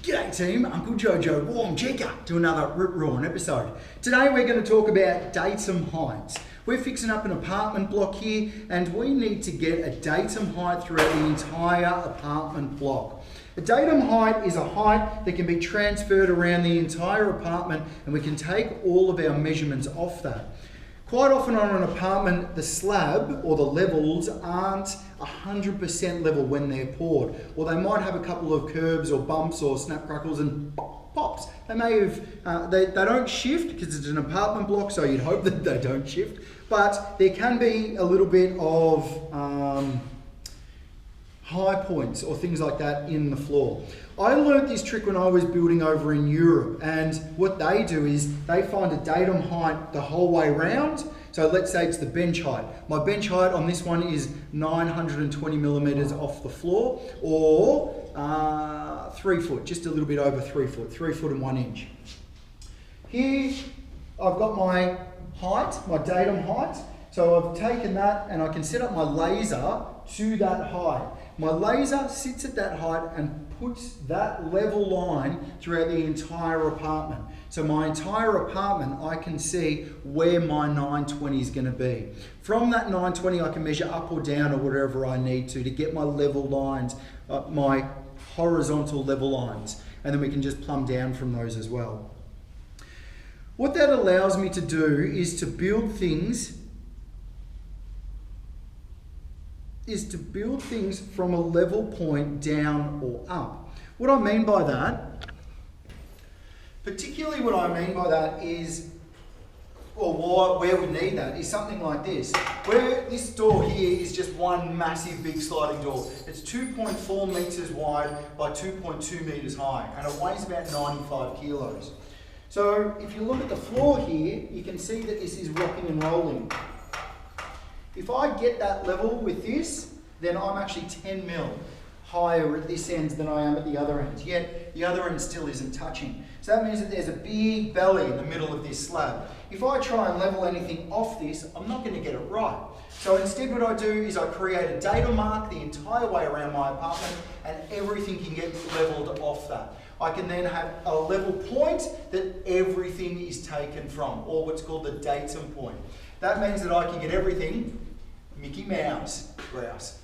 G'day team, Uncle Jojo, Wominjeka to another Rip Roaring episode. Today we're going to talk about datum heights. We're fixing up an apartment block here and we need to get a datum height throughout the entire apartment block. A datum height is a height that can be transferred around the entire apartment and we can take all of our measurements off that. Quite often on an apartment, the slab or the levels aren't 100% level when they're poured, or they might have a couple of curbs or bumps or snap crackles and pops. They may have, they don't shift because it's an apartment block, so you'd hope that they don't shift, but there can be a little bit of high points or things like that in the floor. I learned this trick when I was building over in Europe, and what they do is they find a datum height the whole way round. So let's say it's the bench height. My bench height on this one is 920 millimeters off the floor, or 3 foot, just a little bit over 3 foot, 3 foot and 1 inch. Here I've got my height, my datum height. So I've taken that and I can set up my laser to that height. My laser sits at that height and puts that level line throughout the entire apartment. So my entire apartment, I can see where my 920 is going to be. From that 920, I can measure up or down or whatever I need to get my level lines, my horizontal level lines, and then we can just plumb down from those as well. What that allows me to do is to build things from a level point down or up. What I mean by that, particularly what I mean by that is, or where we need that, is something like this. Where this door here is just one massive big sliding door. It's 2.4 meters wide by 2.2 meters high, and it weighs about 95 kilos. So if you look at the floor here, you can see that this is rocking and rolling. If I get that level with this, then I'm actually 10 mil higher at this end than I am at the other end. Yet the other end still isn't touching. So that means that there's a big belly in the middle of this slab. If I try and level anything off this, I'm not going to get it right. So instead what I do is I create a datum mark the entire way around my apartment and everything can get leveled off that. I can then have a level point that everything is taken from, or what's called the datum point. That means that I can get everything Mickey Mouse grouse.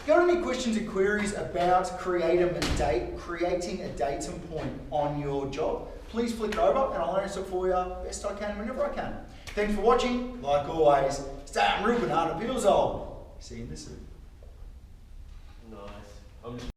If you've got any questions and queries about creating a datum point on your job, please flick it over and I'll answer it for you best I can whenever I can. Thanks for watching. Like always, stay on real banana peels old. See you in the soup. Nice.